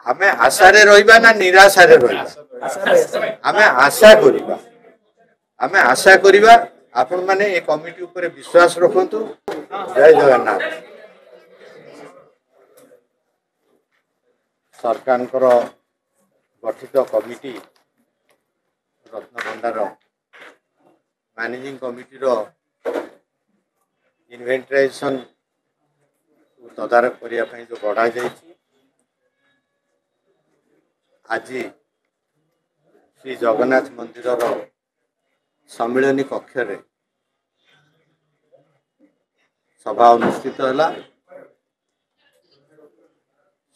आमे आशारे रहिबा ना निराशारे रहिबा आमे आशा करिबा आपण माने ए कमिटी ऊपर विश्वास रखंतु। जय जगन्नाथ। सरकार गठित कमिटी रत्नभंडार मैनेजिंग कमिटी रो इन्वेंटराइजेशन तदारक करने जो बढ़ा जाए आज श्री जगन्नाथ मंदिर सम्मिलनी कक्ष सभा अनुष्ठित है।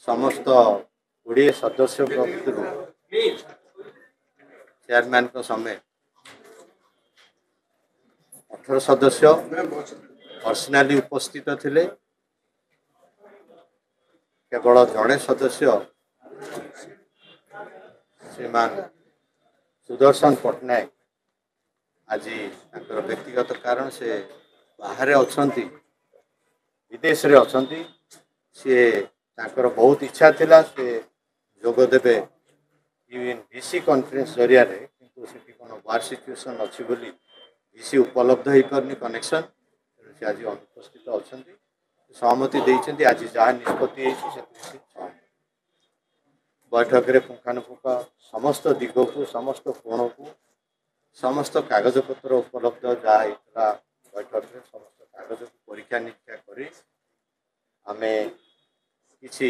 समस्त 20 सदस्य चेयरमैन समेत 18 सदस्य पर्सनाली उपस्थित थिले। केवल जड़े सदस्य श्रीमान सुदर्शन पट्टनायक आज व्यक्तिगत कारण से बाहर अच्छी विदेश रे अच्छी सी बहुत इच्छा थिला से जोगदेवे यूएनवीसी कॉन्फ्रेंस जरिया किंतु से वार सिचुएशन अच्छी बोली वीसी उपलब्ध हो पारनी कनेक्शन से आज अनुपस्थित अच्छा सहमति देते। आज जहाँ निष्पत्ति बैठक में पुंखानुपुंख समस्त दिग को समस्त कोण को समस्त कागज पत्र उपलब्ध जहाँ बैठक में समस्त कागज को परीक्षा निरीक्षा कर आमे किसी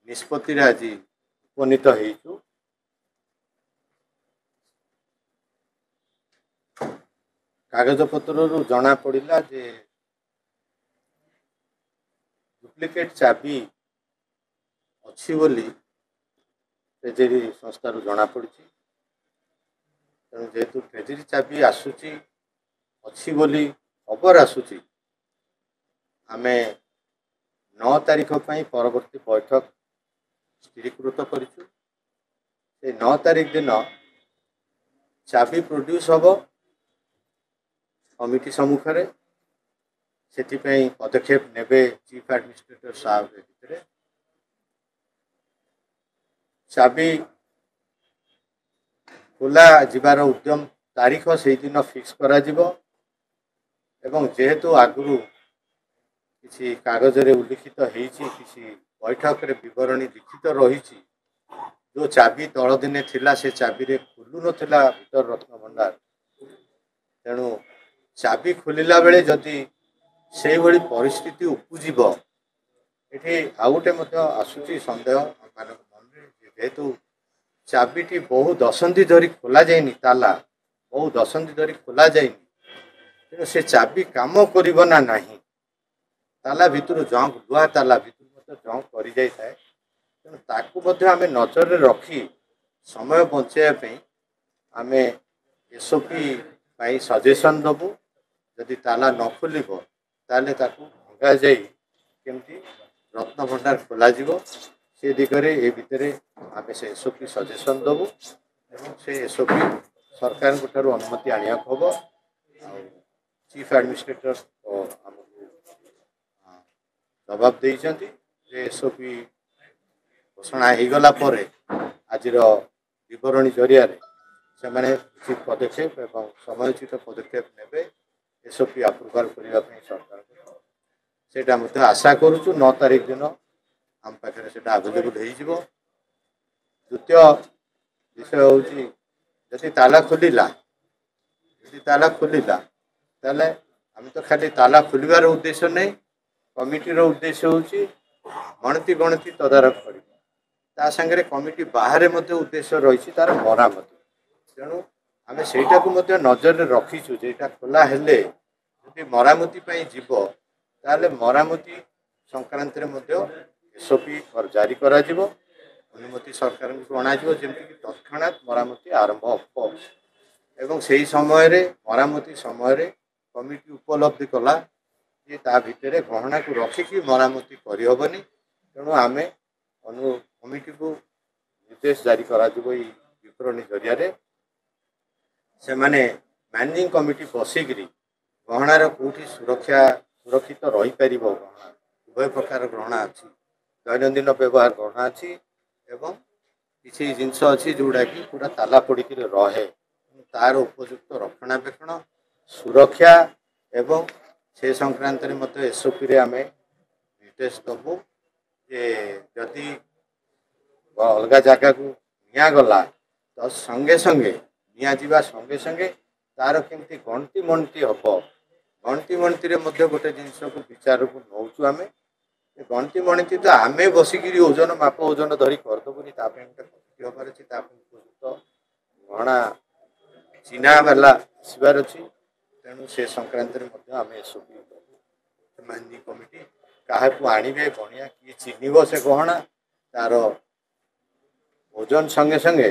निष्पत्ति आज उपनीत हो। कागज पत्र जना पड़ा जे डुप्लिकेट चाबी अच्छी बोली ट्रेजेरी संस्था जना पड़ी। तेणु जेहेतु ट्रेजेरी चाबी आसूची अच्छी बोली खबर आसूची आमे 9 तारीख परवर्ती बैठक स्थिरीकृत करिछु। 9 तारीख दिन चाबी प्रोड्यूस हम कमिटी सम्मुखें से पदक्षेप नेबे चीफ एडमिनिस्ट्रेटर साहब भितर चाबी खोला जीवार उद्यम तारीख से दिन फिक्स करा जिवो एवं जेहेतु आगुरु किसी कागज रे उल्लिखित किसी बैठक रे विवरणी लिखित रही जो चाबी तल दिने थिला से चाबी रे खुलु नथिला भीतर रत्न भंडार। तेणु चाबी खोलिला बेले जदि से भली परिस्थिति उपजीव ये आउ गोटे आसूची सन्देह मन जेहेतु चाबीटी बहु दशंधि धरी खोल जाए ताला बहु दशंधि धरी खोल जाए तेणु से चाबी काम कर ना नहीं ताला भितर जंक लुहा ताला भितर जंक कर जाए तेणु ताकू आम नजर रखी समय बचाई आम एसओपी सजेसन दबू जदि ताला न खोल ताले भंगा जाई केमती रत्न भंडार खोल से दिगरे ए भितर आम से एसओपी सजेसन दबू से एसओपी सरकार ठार अनुमति आनिया हम चीफ एडमिनिस्ट्रेटर आमको जवाब देइछंती जे एसओपी घोषणा हो गला पर आज विवरणी जरिया से उचित पदक्षेप एवं समयोचित पदक्षेप नेबे एसओपी अप्रूवाल करने सरकार से आशा करुचु 9 तारीख दिन आम पाखे से आवेलेबल हो। द्वितीय विषय हूँ जदि ताला खोलिला ताले आम तो खाली ताला खोलिबार उद्देश्य नहीं कमिटीर उद्देश्य हूँ गणति गणति तदारक कर सागरे कमिटी बाहर उद्देश्य रही तार मरामती। तेणु आम सेटा को नजर रखीचु जेटा खोला हेले यदि मरामती जीव ताले मरामती संक्रांत एसओपी जारी करा जिवो अनुमति सरकार को अणाजिवो जेमति तत्क्षणात मरामती आरंभ हो एवं से समय मरामती समय कमिटी उपलब्धि कला जे ता भितर गहना को रखिकी मरामती करहबनी। तेणु आम कमिटी को निर्देश जारी करा जिवो विवरणी जरिया से माने मैनेजिंग कमिटी बसिकी गहनार कौटी सुरक्षित रही पार गहना उभय प्रकार गहना अच्छी दैनंदिन व्यवहार गहना अच्छी एवं किसी जिनस अच्छी जोड़ा कि पूरा ताला पड़ी रहे तार उपयुक्त रक्षणाबेक्षण सुरक्षा एवं से संक्रांत एसओपी रे आमे निर्देश दबू जे जदि अलग जगह को निया गला तो संगे संगे निया जीवा संगे संगे तार केमती गणति मणति हम गणति मणति रे मध्य गोटे जिनस को विचार को नौचु आमे गणति मणति तो आम बसिक ओजन माप ओजन धरी करदेबुनि गोटे हबार अच्छी उपयुक्त गहना चिन्हा वाला आसबार अच्छी तेणु से संक्रांत आम एसओपी मैनेजिंग कमिटी क्या आणवे बणिया किए चिन्हब से गहना तार ओजन संगे संगे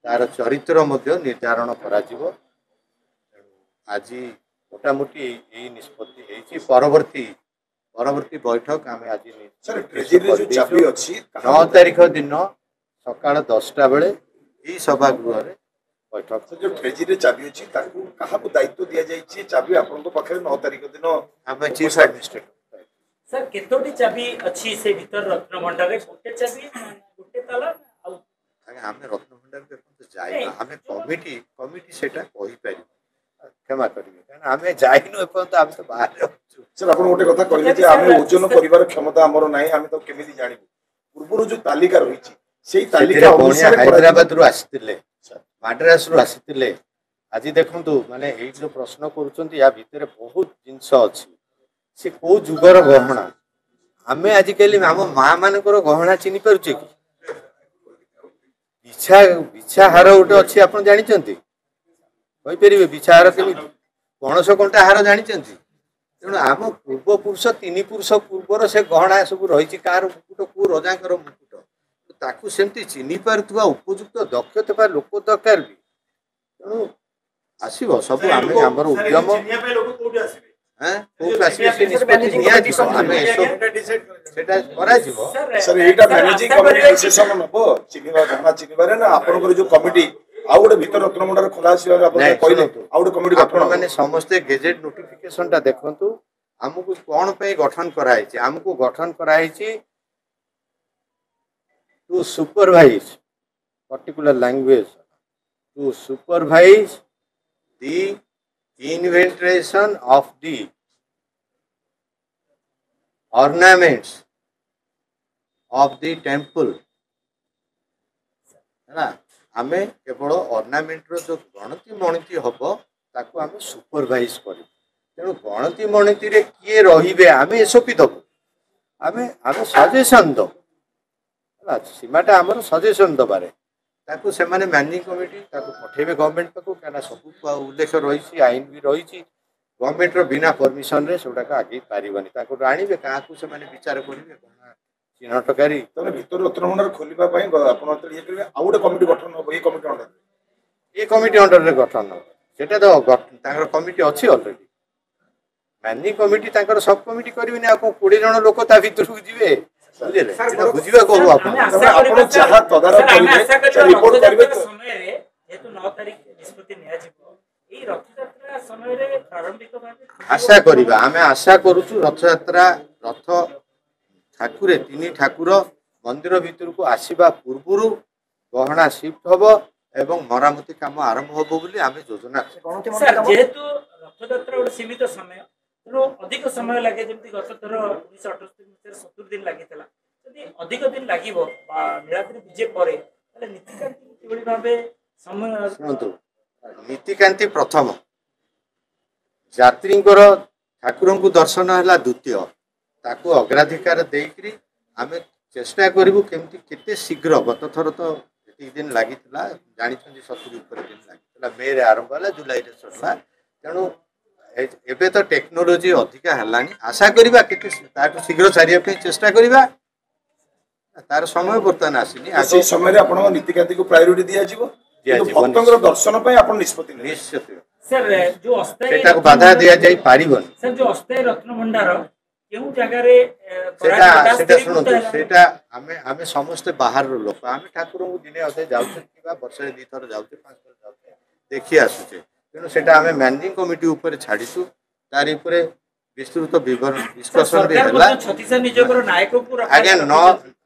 तार चरित्र निर्धारण करा आज मोटामोटी यही निष्पत्ति परवर्ती परवर्ती बैठक आम आज 9 तारीख दिन सकाल 10टा बेले यही सभागृह बैठक जो ट्रेजरी चाबी अच्छी दायित्व दि जाए चाबी आपन पाखे 9 तारीख दिन आम चीफ एडमिनिस्ट्रेटर सर केतोटी चाबी अच्छी से भीतर रत्न भंडार रे गोटे चाबी गोटे ताला आम रत्न भंडार देखो जाए आम कमिटी कमिटी सेटा कहि पारि क्षमा करिवे कारण आम जाइनु एपर्यंत आम तो बाहर सर आपण गोटे कथा कहले जे आम ओजन करिवार क्षमता हमर नाही आम तो केमिति जानिबु पूर्वरु जो तालिका रहिछि सेही तालिका अनुसार हैदराबाद रु आसीतिले मद्रास रु आसीतिले आज देखंतु माने एई जो प्रश्न करूछंती या भितर बहुत जिंस अछि से को जुगर गहना आमे आजिकली आम माँ मानकर गहना चिन्ह पारुचे कि बिछा बिछा हार गोटे अच्छी आप जानते बिछा हार केमी पणस कंटा हार जानते तेणु आम पूर्वपुरुष 3 पुरुष पूर्वर से गहना सब रही कार मुकुट को रजाकर मुकुट ताकू सेमती चिन्ह पारुवा उपयुक्त दक्षता लोक दरकार भी तेणु आसब सब आम आमर उद्यम समस्ते गेजेट नोटिफिकेशन टा देखंतु हमको कौन पे गठन कराई हमको गठन कराई to supervise particular language to supervise the inventoration of the ornaments of the temple है आमे केवल ornament रो जो गणति मणति हबो ताको आमे सुपरवाइज करी तेणु गणति मणति रे किए रहिबे आमे एसओपी दबो आमे आमे सजेशन दो है सीमाटा हमर सजेशन दबारे ताकू से माने मैनेजिंग कमिटी ताकू पठेबे गवर्नमेंट पाकू कहना सब उल्लेख रही आईन भी रही गवर्नमेंट रो बिना परमिशन रे सेटा आगे पारिबनी ताकू आनिबे काकू से माने विचार करिवे कोना चिन्हटकारी तने भीतर रत्नभंडार खोलिबा पई आपण तो ये करबे आ गोटे कमिटी गठन हो ए कमिटी अंडर ए कमिटी अंडर रे गठन हो सेटा तो ताकर कमिटी अछि ऑलरेडी मैनेजिंग कमिटी ताकर सब कमिटी करबिनी आ को 20 जण लोक ता भीतर जिवे बुझिबा को आपण चाहा तदारक करिवे रिपोर्ट करिवे समय रे जेतु 9 तारिख निष्पत्ति निया जिवो एई रथयात्रा समय रे प्रारंभिक भाबे आशा करिबा आमे आशा करूछु रथयात्रा रथ ठाकुरे 3 ठाकुर मंदिर भीतर को आसीबा पूर्वरु गहना शिफ्ट हबो एवं मरामती काम आरंभ हबो बोली आमे योजना सर जेतु रथयात्रा और सीमित समय रो अधिक समय लागे जेमति गत थर 1978 में 70 दिन लागितला यदि अधिक दिन लागिवो बा नीलाद्री विजय परे तले नीतिकांति किबळी भाबे समय सुनतु नीतिकांति प्रथम यात्री ठाकुर को दर्शन है द्वितीय ताकू अग्राधिकार देकरी आमे चेष्टा करिवु केमति केते शीघ्र गत थर तो एति दिन लागितला जानि 70 ऊपर दिन लागितला मे रे आरंभ होला जुलाई रे सरला तेणु एबे तो टेक्नोलोजी अधिका हलानी आशा करिबा केते ताटु शीघ्र सारिया पे चेष्टा करिबा तार समय बर्तन आसीनी आ से समय रे आपण नीतिकांति को प्रायोरिटी दिया जिवो भक्तंगर दर्शन पे आपण निष्पत्ति निश्चित सर जो अस्थायी सेटा को बाधा दिया जाई पारिबन सर जो अस्थायी रत्न भंडार केउ जगह रे सेटा सुनतो सेटा हमें समस्त बाहर रो लोक हमें ठाकुर को दिने अधे जाउ किबा वर्ष रे 2 थर जाउ 5 थर जाउ देखि आसुचे तेणु से मैनेजिंग कमिटी ऊपर छाड़ीचु तार विस्तृत विवरण डिस्कसन भी है आज्ञा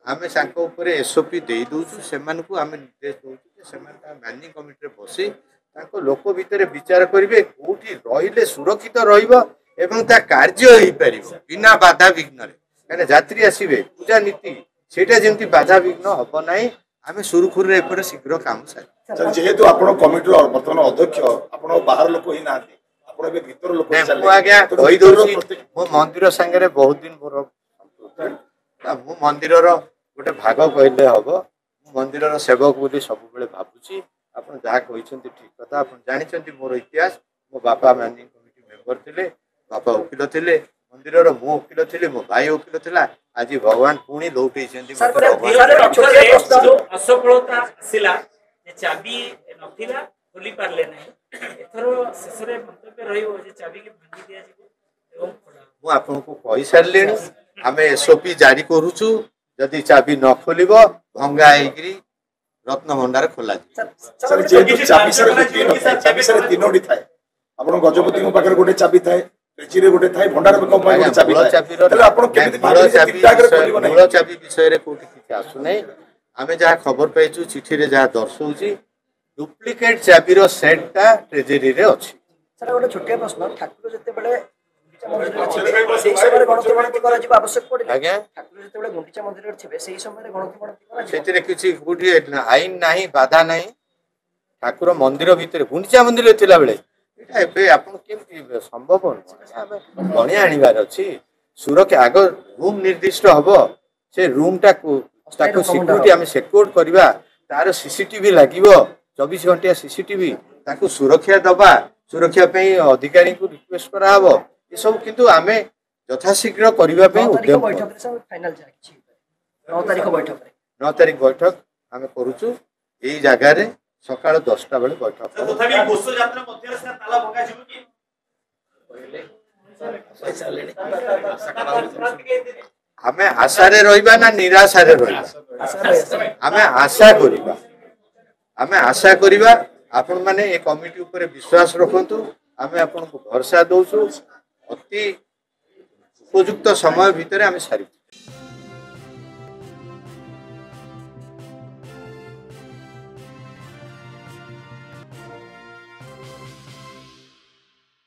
आमे सांको ऊपर एसओपी दे दउछु सेमानकु आमे निर्देश दउछु जे सेमान मैनेजिंग कमिटी रे बसी ताको लोक भितर विचार करिवे कोठी रहिले सुरक्षित रहइबो एवं ता कार्य होई परिबो बिना बाधा विघ्न रे काने यात्री आसीबे पूजा नीति सेटा जेमति बाधा विघ्न हबो नाही आमे सुरुखुर रे एपरे शीघ्र काम सारी सर जेहेतु आपण कमिटी रो वर्तमान अध्यक्ष आपण बाहर लोक ही नाथि आपण बे भीतर लोक मु आज्ञा कहि दउछि मो मंदिर संगे रे बहुत दिन मोर मु मंदिर रो गोटे भाग कहले हबो मंदिर रो सेवक बोली सब बेले भाबुछि आपण जहा कहिसंती ठीक कथा आपण जानिसंती मोर इतिहास मो बापा मैनेजिंग कमिटी मेंबर थिले बापा वकील थिले मंदिर रो मो वकील थिले मो भाई वकील थिला आज भगवान पुणी लौटैसंती असफलता आसिला जे चाबी नथिला खोली पारले नाही एथरो शेषरे मंतव्य रहिबो जे चाबी के भांगी दिया जिवो एवं मु आपन को कहि सारलेनी आमे एसओपी जारी करूछु जदि चाबी न खोलिबो भंगा आइकरी रत्न भंडार खोला सर जेहेतु चाबी सर तीनोटी थाए आपण गजपति को पाकर गोटे चाबी थाए पेची रे गोटे थाए भंडार में कम गोटे चाबी थाए तले आपण केमिति भाबी चाबी खोलिबो मूल चाबी विषय रे कोठी किछ आसु नै आमे जहा खबर पाइछु चिठी रे जहा दर्शौची डुप्लिकेट चाबी रो सेट ता ट्रेजरी रे अछि सर गोटे छोटिया प्रश्न ठाकुर जते बेले सेही समय गणतंत्र करा जिबा आवश्यक पड़े आज्ञा ठाकुर जते बेले गुंडीचा मंदिर रे थिबे सेही समय गणतंत्र करा सेतिरे किछि गुडी आईन नाही बाधा नाही ठाकुर मंदिर भितर गुंडीचा मंदिर थिला बेले एटा एबे आपण केमति संभव आमे गणी आनिबार अछि सुरक्षा आग रूम निर्दिष्ट हबो से रूम टा ताको सिक्युरिटी आमे सिक्योर करबा तार सीसीटीवी लागिवो 24 घंटा सीसीटीवी ताको सुरक्षा दबा सुरक्षा पे अधिकारी को रिक्वेस्ट करा हबो ये सब किंतु आमे यथाशीघ्र करबा पे उद्यम बैठक रे फाइनल जाछि 9 तारिख बैठक रे 9 तारिख बैठक आमे करूछु एई जगह रे सकाळ 10टा बेले बैठक तथापि घोष यात्रा मध्ये से ताला भगा जिवो की आमे आशा रे रहइबा ना निराशा रे रहइबा आमे आशा करिबा आपण माने ए कमिटी ऊपर विश्वास रखंतु आमे आपण को भरोसा दउछु अति उपयुक्त समय भितर आमे सारी